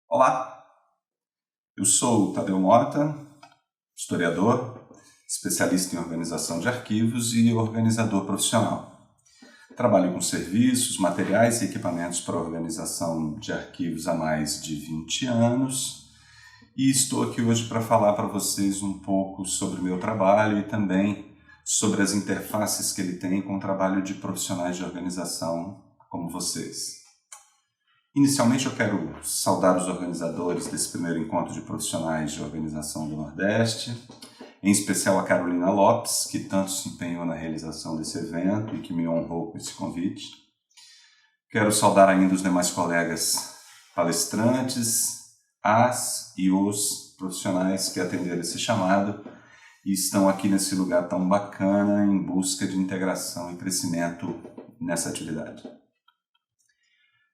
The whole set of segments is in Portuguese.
Olá, eu sou o Tadeu Mota, historiador, especialista em organização de arquivos e organizador profissional. Trabalho com serviços, materiais e equipamentos para a organização de arquivos há mais de 20 anos e estou aqui hoje para falar para vocês um pouco sobre o meu trabalho e também sobre as interfaces que ele tem com o trabalho de profissionais de organização como vocês. Inicialmente eu quero saudar os organizadores desse primeiro encontro de profissionais de organização do Nordeste, em especial a Carolina Lopes, que tanto se empenhou na realização desse evento e que me honrou com esse convite. Quero saudar ainda os demais colegas palestrantes, as e os profissionais que atenderam esse chamado e estão aqui nesse lugar tão bacana em busca de integração e crescimento nessa atividade.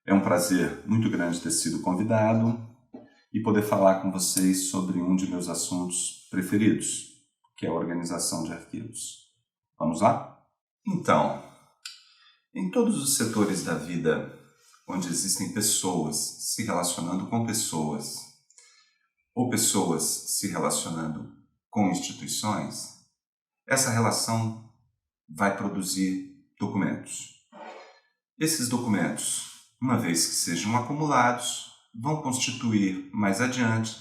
É um prazer muito grande ter sido convidado e poder falar com vocês sobre um de meus assuntos preferidos, que é a organização de arquivos. Vamos lá? Então, em todos os setores da vida onde existem pessoas se relacionando com pessoas ou pessoas se relacionando com instituições, essa relação vai produzir documentos. Esses documentos, uma vez que sejam acumulados, vão constituir mais adiante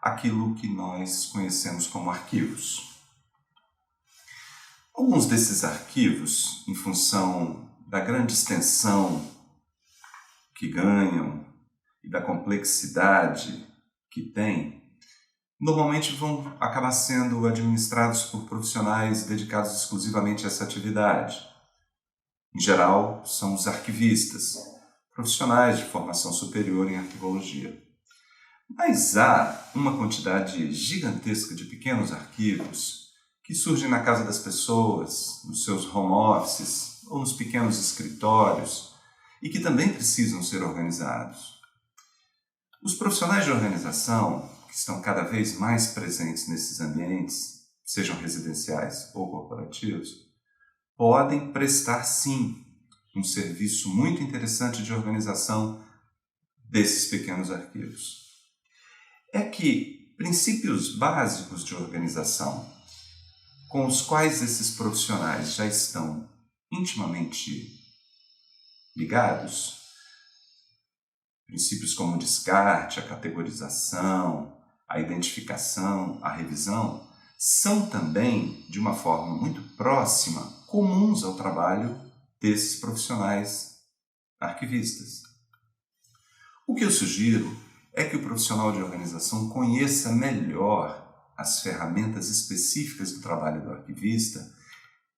aquilo que nós conhecemos como arquivos. Alguns desses arquivos, em função da grande extensão que ganham e da complexidade que têm, normalmente vão acabar sendo administrados por profissionais dedicados exclusivamente a essa atividade. Em geral, são os arquivistas, profissionais de formação superior em arquivologia. Mas há uma quantidade gigantesca de pequenos arquivos que surgem na casa das pessoas, nos seus home offices ou nos pequenos escritórios e que também precisam ser organizados. Os profissionais de organização, que estão cada vez mais presentes nesses ambientes, sejam residenciais ou corporativos, podem prestar sim um serviço muito interessante de organização desses pequenos arquivos. É que princípios básicos de organização, com os quais esses profissionais já estão intimamente ligados, princípios como o descarte, a categorização, a identificação, a revisão, são também, de uma forma muito próxima, comuns ao trabalho desses profissionais arquivistas. O que eu sugiro é que o profissional de organização conheça melhor as ferramentas específicas do trabalho do arquivista,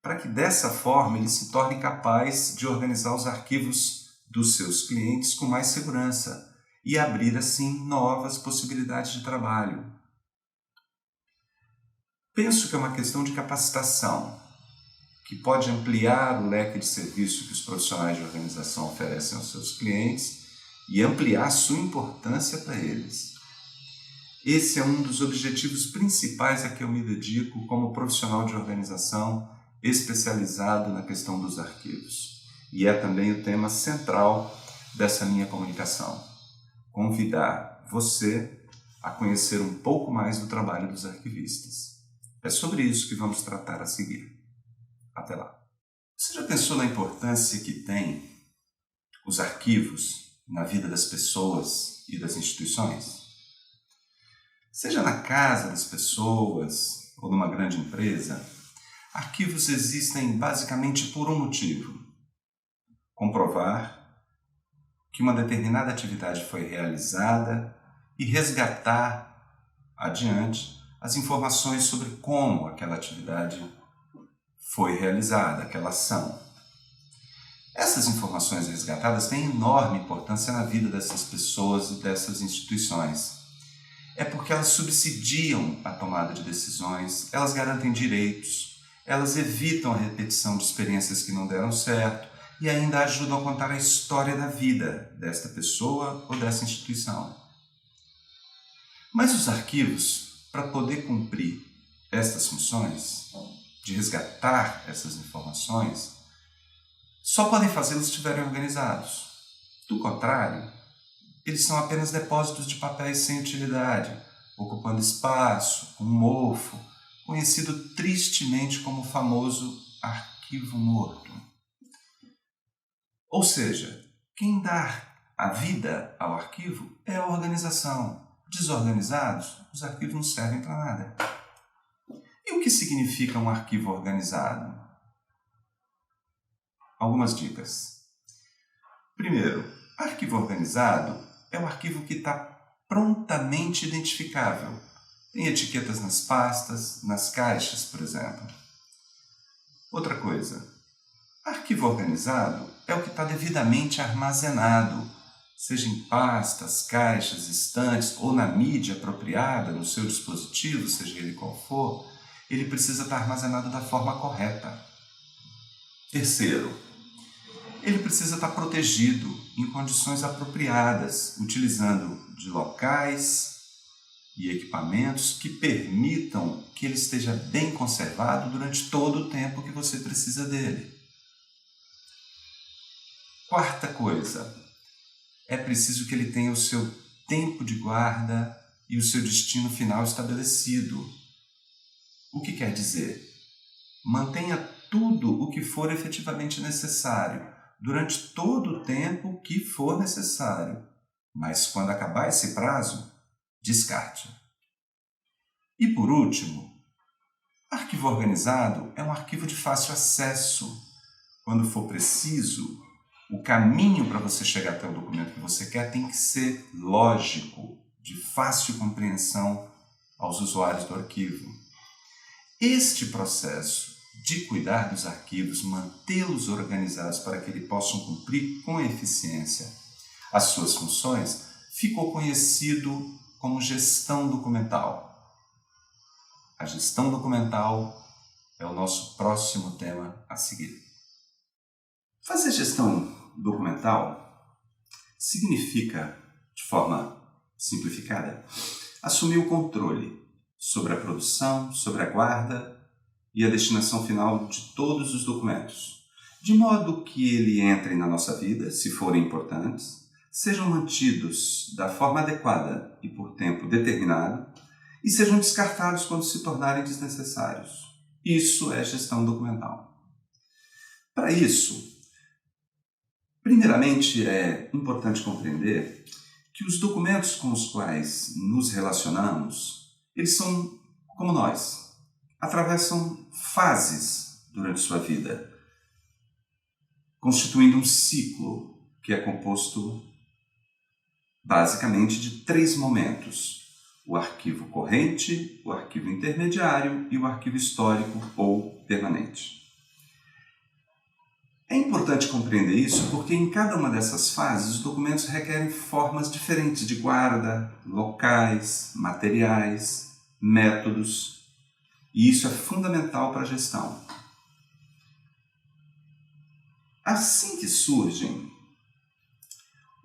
para que dessa forma ele se torne capaz de organizar os arquivos dos seus clientes com mais segurança e abrir assim novas possibilidades de trabalho. Penso que é uma questão de capacitação, que pode ampliar o leque de serviço que os profissionais de organização oferecem aos seus clientes e ampliar sua importância para eles. Esse é um dos objetivos principais a que eu me dedico como profissional de organização especializado na questão dos arquivos. E é também o tema central dessa minha comunicação. Convidar você a conhecer um pouco mais do trabalho dos arquivistas. É sobre isso que vamos tratar a seguir. Até lá. Você já pensou na importância que tem os arquivos na vida das pessoas e das instituições? Seja na casa das pessoas ou numa grande empresa, arquivos existem basicamente por um motivo: comprovar que uma determinada atividade foi realizada e resgatar adiante as informações sobre como aquela atividade foi realizada, aquela ação. Essas informações resgatadas têm enorme importância na vida dessas pessoas e dessas instituições. É porque elas subsidiam a tomada de decisões, elas garantem direitos, elas evitam a repetição de experiências que não deram certo e ainda ajudam a contar a história da vida desta pessoa ou dessa instituição. Mas os arquivos, para poder cumprir estas funções, de resgatar essas informações, só podem fazê-los se estiverem organizados. Do contrário, eles são apenas depósitos de papéis sem utilidade, ocupando espaço, com mofo, conhecido tristemente como o famoso arquivo morto. Ou seja, quem dá a vida ao arquivo é a organização. Desorganizados, os arquivos não servem para nada. E o que significa um arquivo organizado? Algumas dicas. Primeiro, arquivo organizado é um arquivo que está prontamente identificável. Tem etiquetas nas pastas, nas caixas, por exemplo. Outra coisa, arquivo organizado é o que está devidamente armazenado, seja em pastas, caixas, estantes ou na mídia apropriada, no seu dispositivo, seja ele qual for, ele precisa estar armazenado da forma correta. Terceiro, ele precisa estar protegido em condições apropriadas, utilizando de locais e equipamentos que permitam que ele esteja bem conservado durante todo o tempo que você precisa dele. Quarta coisa, é preciso que ele tenha o seu tempo de guarda e o seu destino final estabelecido. O que quer dizer? Mantenha tudo o que for efetivamente necessário, durante todo o tempo que for necessário. Mas quando acabar esse prazo, descarte. E por último, arquivo organizado é um arquivo de fácil acesso. Quando for preciso, o caminho para você chegar até o documento que você quer tem que ser lógico, de fácil compreensão aos usuários do arquivo. Este processo de cuidar dos arquivos, mantê-los organizados para que eles possam cumprir com eficiência as suas funções, ficou conhecido como gestão documental. A gestão documental é o nosso próximo tema a seguir. Fazer gestão documental significa, de forma simplificada, assumir o controle sobre a produção, sobre a guarda e a destinação final de todos os documentos, de modo que ele entre na nossa vida, se forem importantes, sejam mantidos da forma adequada e por tempo determinado e sejam descartados quando se tornarem desnecessários. Isso é gestão documental. Para isso, primeiramente é importante compreender que os documentos com os quais nos relacionamos, eles são como nós, atravessam fases durante sua vida, constituindo um ciclo que é composto basicamente de 3 momentos: o arquivo corrente, o arquivo intermediário e o arquivo histórico ou permanente. É importante compreender isso porque em cada uma dessas fases os documentos requerem formas diferentes de guarda, locais, materiais, métodos, e isso é fundamental para a gestão. Assim que surgem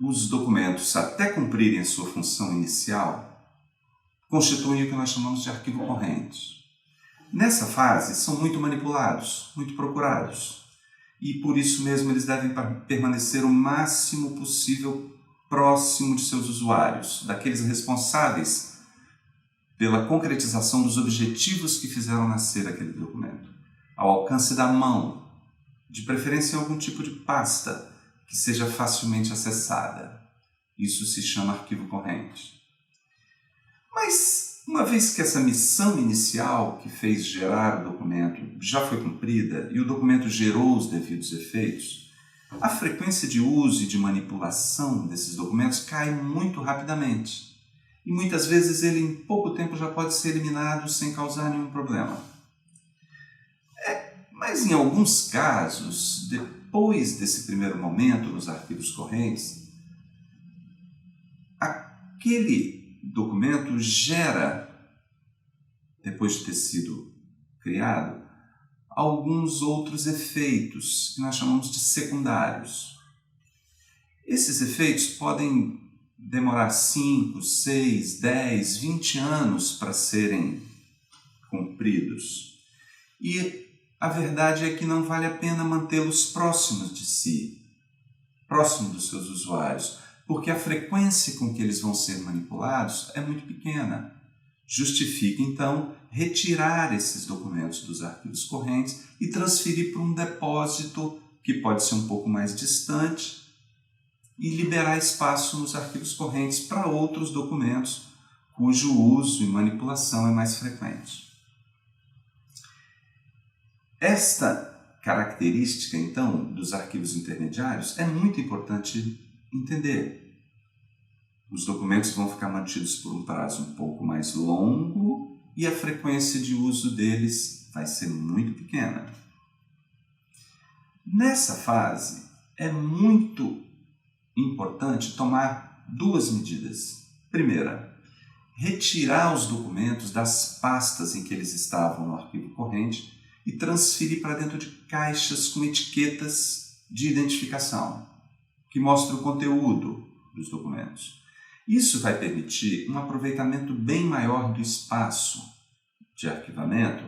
os documentos até cumprirem a sua função inicial, constituem o que nós chamamos de arquivo corrente. Nessa fase são muito manipulados, muito procurados, e por isso mesmo eles devem permanecer o máximo possível próximo de seus usuários, daqueles responsáveis pela concretização dos objetivos que fizeram nascer aquele documento, ao alcance da mão, de preferência em algum tipo de pasta que seja facilmente acessada. Isso se chama arquivo corrente. Mas, uma vez que essa missão inicial que fez gerar o documento já foi cumprida e o documento gerou os devidos efeitos, a frequência de uso e de manipulação desses documentos cai muito rapidamente. E muitas vezes ele em pouco tempo já pode ser eliminado sem causar nenhum problema. Mas em alguns casos, depois desse primeiro momento nos arquivos correntes, aquele documento gera, depois de ter sido criado, alguns outros efeitos que nós chamamos de secundários. Esses efeitos podem demorar 5, 6, 10, 20 anos para serem cumpridos. E a verdade é que não vale a pena mantê-los próximos de si, próximo dos seus usuários, porque a frequência com que eles vão ser manipulados é muito pequena. Justifica, então, retirar esses documentos dos arquivos correntes e transferir para um depósito que pode ser um pouco mais distante e liberar espaço nos arquivos correntes para outros documentos cujo uso e manipulação é mais frequente. Esta característica, então, dos arquivos intermediários é muito importante entender. Os documentos vão ficar mantidos por um prazo um pouco mais longo e a frequência de uso deles vai ser muito pequena. Nessa fase, é muito importante tomar duas medidas. Primeira, retirar os documentos das pastas em que eles estavam no arquivo corrente e transferir para dentro de caixas com etiquetas de identificação, que mostram o conteúdo dos documentos. Isso vai permitir um aproveitamento bem maior do espaço de arquivamento,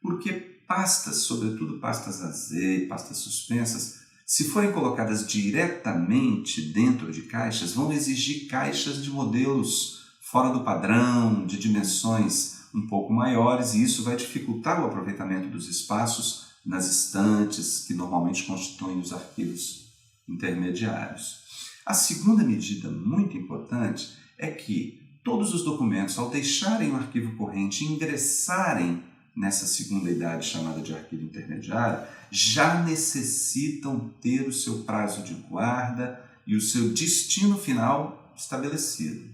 porque pastas, sobretudo pastas AZ, pastas suspensas, se forem colocadas diretamente dentro de caixas, vão exigir caixas de modelos fora do padrão, de dimensões um pouco maiores, e isso vai dificultar o aproveitamento dos espaços nas estantes que normalmente constituem os arquivos intermediários. A segunda medida muito importante é que todos os documentos, ao deixarem o arquivo corrente e ingressarem nessa segunda idade chamada de arquivo intermediário, já necessitam ter o seu prazo de guarda e o seu destino final estabelecido.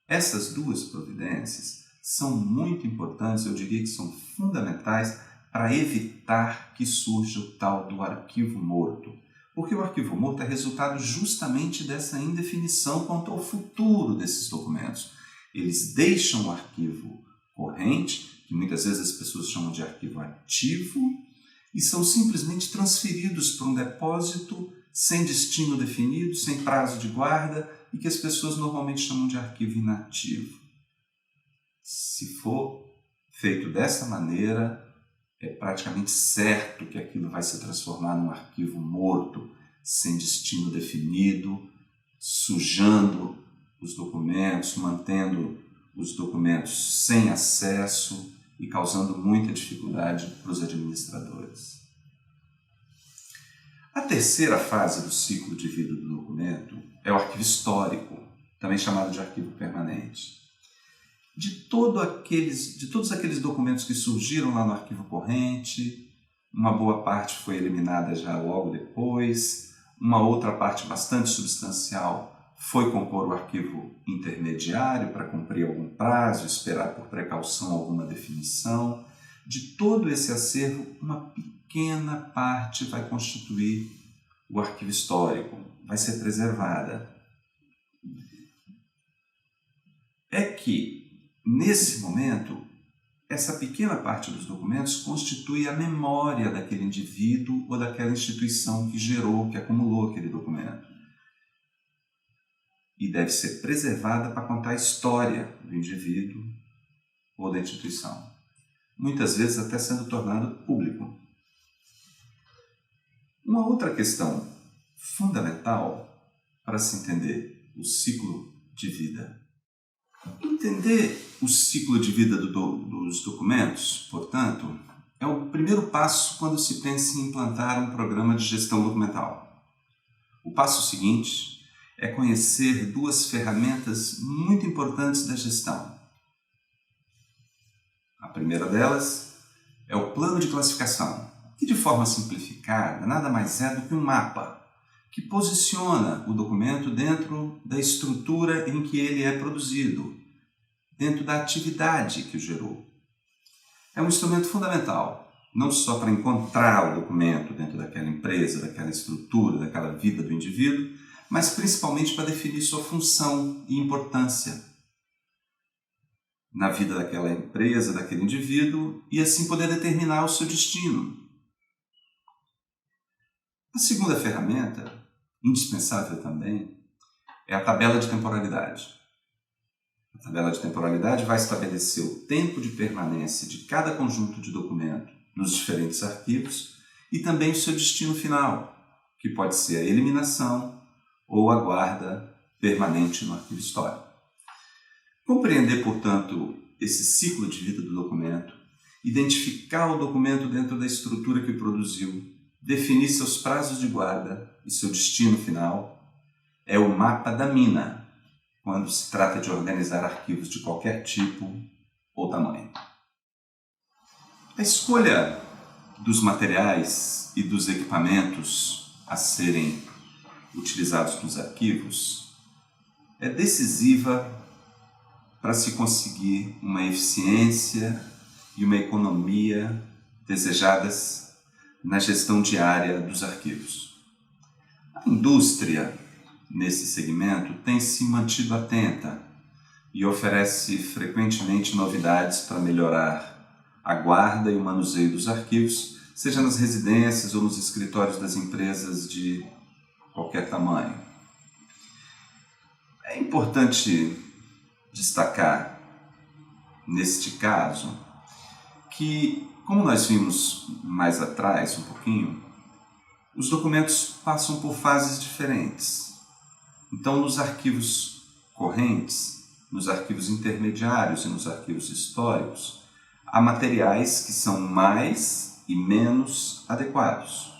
Essas duas providências são muito importantes, eu diria que são fundamentais para evitar que surja o tal do arquivo morto. Porque o arquivo morto é resultado justamente dessa indefinição quanto ao futuro desses documentos. Eles deixam o arquivo corrente, que muitas vezes as pessoas chamam de arquivo ativo, e são simplesmente transferidos para um depósito sem destino definido, sem prazo de guarda, e que as pessoas normalmente chamam de arquivo inativo. Se for feito dessa maneira, é praticamente certo que aquilo vai se transformar num arquivo morto, sem destino definido, sujando os documentos, mantendo os documentos sem acesso e causando muita dificuldade para os administradores. A terceira fase do ciclo de vida do documento é o arquivo histórico, também chamado de arquivo permanente. De todos aqueles documentos que surgiram lá no arquivo corrente, uma boa parte foi eliminada já logo depois, uma outra parte bastante substancial foi compor o arquivo intermediário para cumprir algum prazo, esperar por precaução alguma definição. De todo esse acervo, uma pequena parte vai constituir o arquivo histórico, vai ser preservada. É que nesse momento, essa pequena parte dos documentos constitui a memória daquele indivíduo ou daquela instituição que gerou, que acumulou aquele documento. E deve ser preservada para contar a história do indivíduo ou da instituição. Muitas vezes até sendo tornado público. Uma outra questão fundamental para se entender o ciclo de vida. Entender o ciclo de vida dos documentos, portanto, é o primeiro passo quando se pensa em implantar um programa de gestão documental. O passo seguinte é conhecer duas ferramentas muito importantes da gestão. A primeira delas é o plano de classificação, que de forma simplificada nada mais é do que um mapa que posiciona o documento dentro da estrutura em que ele é produzido, dentro da atividade que o gerou. É um instrumento fundamental, não só para encontrar o documento dentro daquela empresa, daquela estrutura, daquela vida do indivíduo, mas principalmente para definir sua função e importância na vida daquela empresa, daquele indivíduo, e assim poder determinar o seu destino. A segunda ferramenta, indispensável também, é a tabela de temporalidade. A tabela de temporalidade vai estabelecer o tempo de permanência de cada conjunto de documento nos diferentes arquivos e também o seu destino final, que pode ser a eliminação ou a guarda permanente no arquivo histórico. Compreender, portanto, esse ciclo de vida do documento, identificar o documento dentro da estrutura que o produziu, definir seus prazos de guarda e seu destino final, é o mapa da mina, quando se trata de organizar arquivos de qualquer tipo ou tamanho. A escolha dos materiais e dos equipamentos a serem utilizados nos arquivos é decisiva para se conseguir uma eficiência e uma economia desejadas na gestão diária dos arquivos. A indústria, nesse segmento, tem se mantido atenta e oferece frequentemente novidades para melhorar a guarda e o manuseio dos arquivos, seja nas residências ou nos escritórios das empresas de qualquer tamanho. É importante destacar, neste caso, que, como nós vimos mais atrás um pouquinho, os documentos passam por fases diferentes. Então, nos arquivos correntes, nos arquivos intermediários e nos arquivos históricos, há materiais que são mais e menos adequados.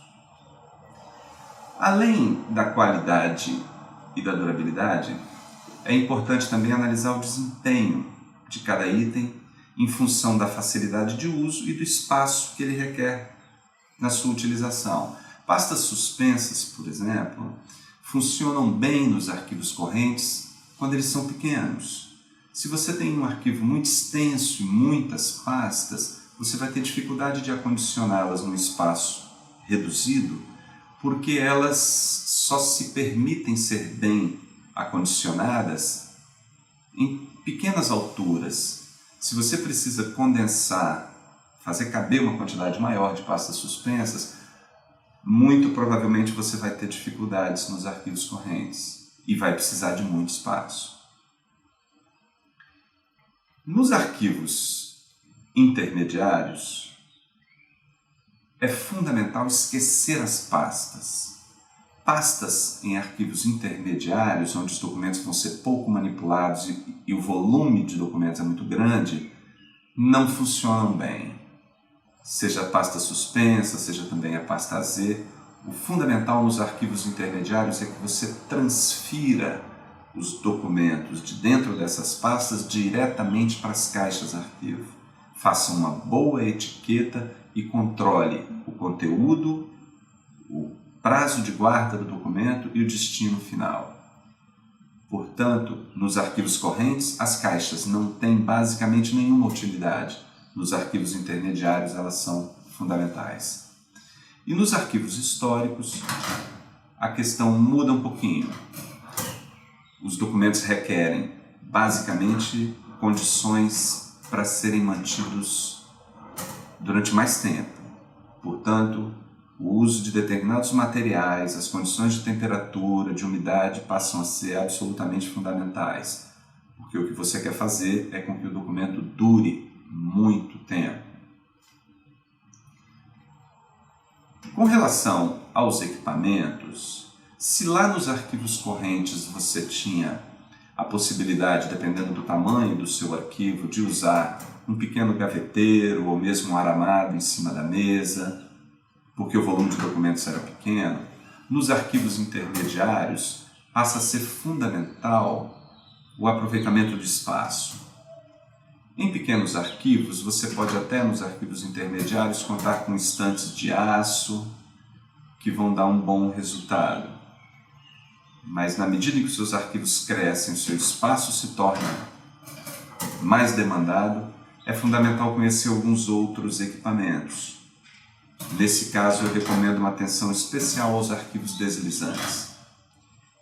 Além da qualidade e da durabilidade, é importante também analisar o desempenho de cada item em função da facilidade de uso e do espaço que ele requer na sua utilização. Pastas suspensas, por exemplo, funcionam bem nos arquivos correntes quando eles são pequenos. Se você tem um arquivo muito extenso e muitas pastas, você vai ter dificuldade de acondicioná-las num espaço reduzido, porque elas só se permitem ser bem acondicionadas em pequenas alturas. Se você precisa condensar, fazer caber uma quantidade maior de pastas suspensas, muito provavelmente você vai ter dificuldades nos arquivos correntes e vai precisar de muito espaço. Nos arquivos intermediários, é fundamental esquecer as pastas. Pastas em arquivos intermediários, onde os documentos vão ser pouco manipulados e o volume de documentos é muito grande, não funcionam bem. Seja a pasta suspensa, seja também a pasta Z. O fundamental nos arquivos intermediários é que você transfira os documentos de dentro dessas pastas diretamente para as caixas arquivo. Faça uma boa etiqueta e controle o conteúdo, o prazo de guarda do documento e o destino final. Portanto, nos arquivos correntes, as caixas não têm basicamente nenhuma utilidade. Nos arquivos intermediários, elas são fundamentais. E nos arquivos históricos, a questão muda um pouquinho. Os documentos requerem, basicamente, condições para serem mantidos durante mais tempo. Portanto, o uso de determinados materiais, as condições de temperatura, de umidade passam a ser absolutamente fundamentais, porque o que você quer fazer é com que o documento dure muito tempo. Com relação aos equipamentos, se lá nos arquivos correntes você tinha a possibilidade, dependendo do tamanho do seu arquivo, de usar um pequeno gaveteiro ou mesmo um aramado em cima da mesa, porque o volume de documentos era pequeno, nos arquivos intermediários passa a ser fundamental o aproveitamento de espaço. Em pequenos arquivos, você pode até nos arquivos intermediários contar com estantes de aço que vão dar um bom resultado. Mas na medida em que os seus arquivos crescem, o seu espaço se torna mais demandado, é fundamental conhecer alguns outros equipamentos. Nesse caso, eu recomendo uma atenção especial aos arquivos deslizantes.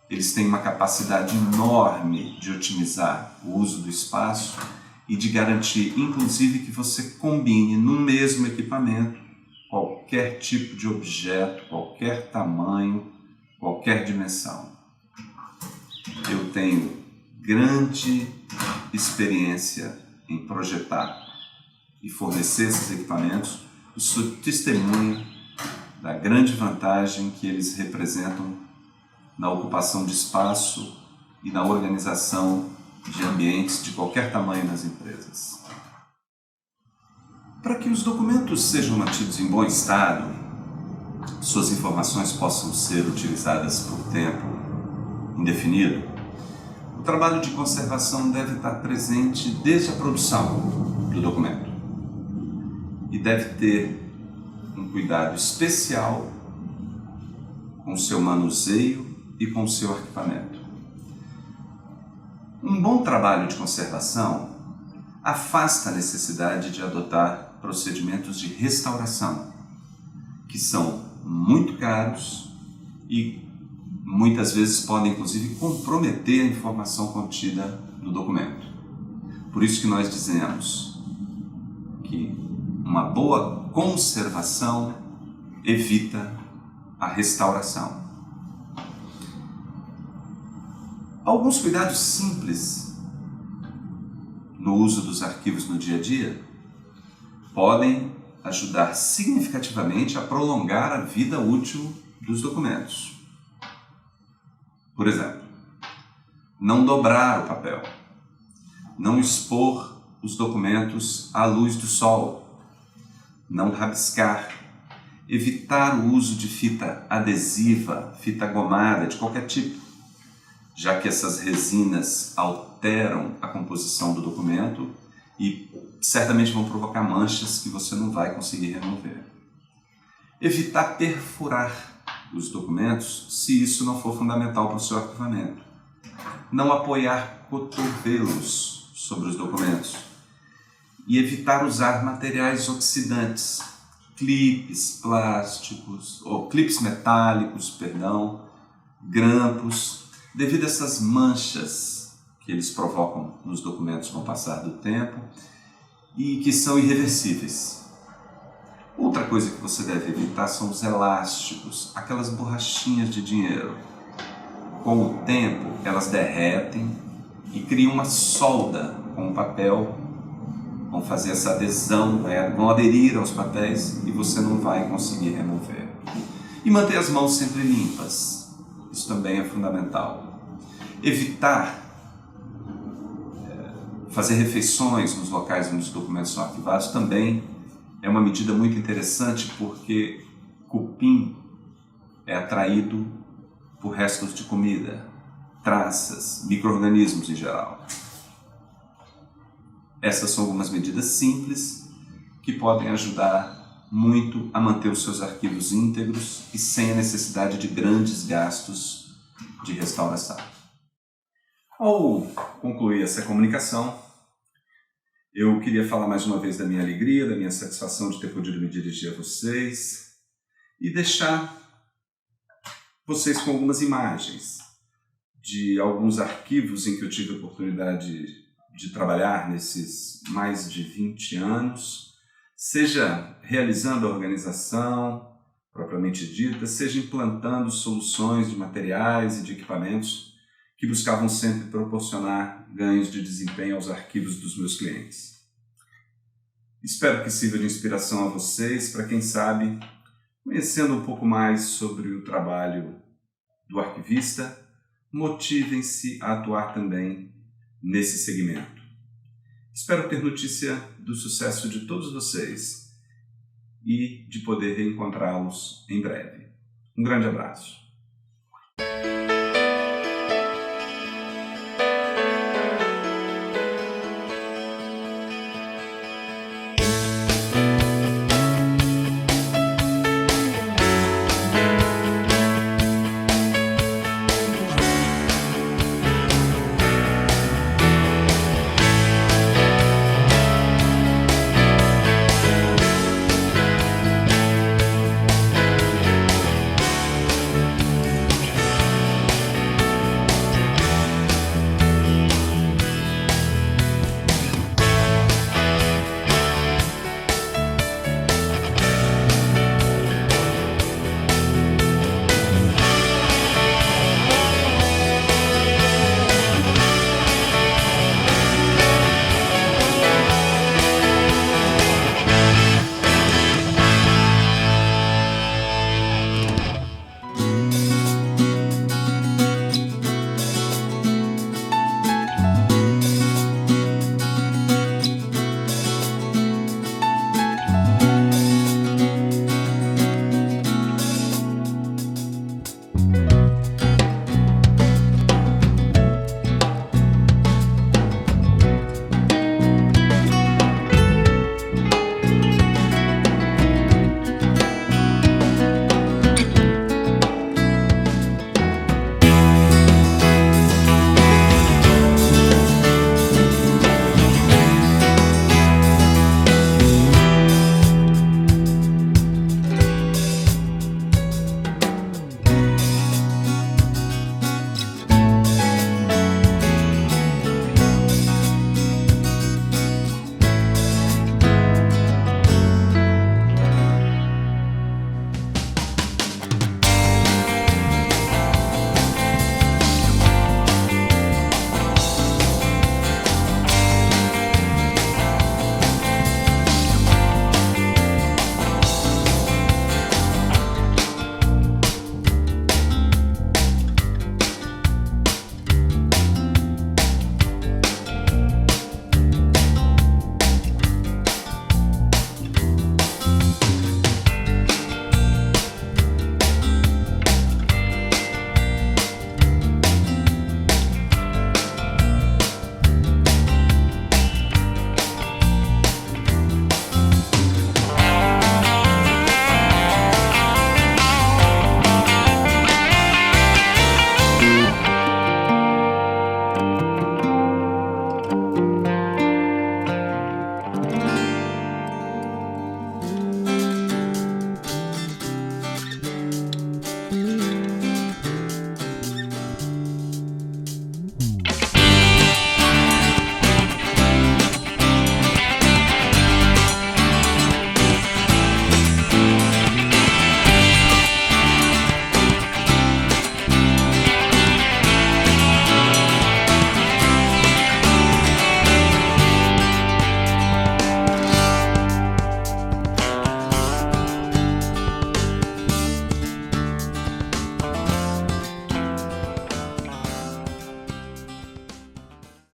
Eles têm uma capacidade enorme de otimizar o uso do espaço e de garantir, inclusive, que você combine no mesmo equipamento qualquer tipo de objeto, qualquer tamanho, qualquer dimensão. Eu tenho grande experiência em projetar e fornecer esses equipamentos e sou testemunha da grande vantagem que eles representam na ocupação de espaço e na organização de ambientes de qualquer tamanho nas empresas. Para que os documentos sejam mantidos em bom estado, suas informações possam ser utilizadas por tempo indefinido, o trabalho de conservação deve estar presente desde a produção do documento e deve ter um cuidado especial com o seu manuseio e com o seu arquivamento. Um bom trabalho de conservação afasta a necessidade de adotar procedimentos de restauração, que são muito caros e muitas vezes podem inclusive comprometer a informação contida no documento. Por isso que nós dizemos que uma boa conservação evita a restauração. Alguns cuidados simples no uso dos arquivos no dia a dia podem ajudar significativamente a prolongar a vida útil dos documentos. Por exemplo, não dobrar o papel, não expor os documentos à luz do sol, não rabiscar, evitar o uso de fita adesiva, fita gomada de qualquer tipo, já que essas resinas alteram a composição do documento e certamente vão provocar manchas que você não vai conseguir remover. Evitar perfurar os documentos se isso não for fundamental para o seu arquivamento. Não apoiar cotovelos sobre os documentos e evitar usar materiais oxidantes, clipes plásticos, ou clipes metálicos, grampos, devido a essas manchas que eles provocam nos documentos com o passar do tempo e que são irreversíveis. Outra coisa que você deve evitar são os elásticos, aquelas borrachinhas de dinheiro. Com o tempo, elas derretem e criam uma solda com o papel, vão fazer essa adesão, vão aderir aos papéis e você não vai conseguir remover. E manter as mãos sempre limpas. Isso também é fundamental. Evitar fazer refeições nos locais onde os documentos são arquivados também é uma medida muito interessante, porque cupim é atraído por restos de comida, traças, micro-organismos em geral. Essas são algumas medidas simples que podem ajudar muito a manter os seus arquivos íntegros e sem a necessidade de grandes gastos de restauração. Ao concluir essa comunicação, eu queria falar mais uma vez da minha alegria, da minha satisfação de ter podido me dirigir a vocês e deixar vocês com algumas imagens de alguns arquivos em que eu tive a oportunidade de trabalhar nesses mais de 20 anos, seja realizando a organização propriamente dita, seja implantando soluções de materiais e de equipamentos que buscavam sempre proporcionar ganhos de desempenho aos arquivos dos meus clientes. Espero que sirva de inspiração a vocês para, quem sabe, conhecendo um pouco mais sobre o trabalho do arquivista, motivem-se a atuar também nesse segmento. Espero ter notícia do sucesso de todos vocês e de poder reencontrá-los em breve. Um grande abraço.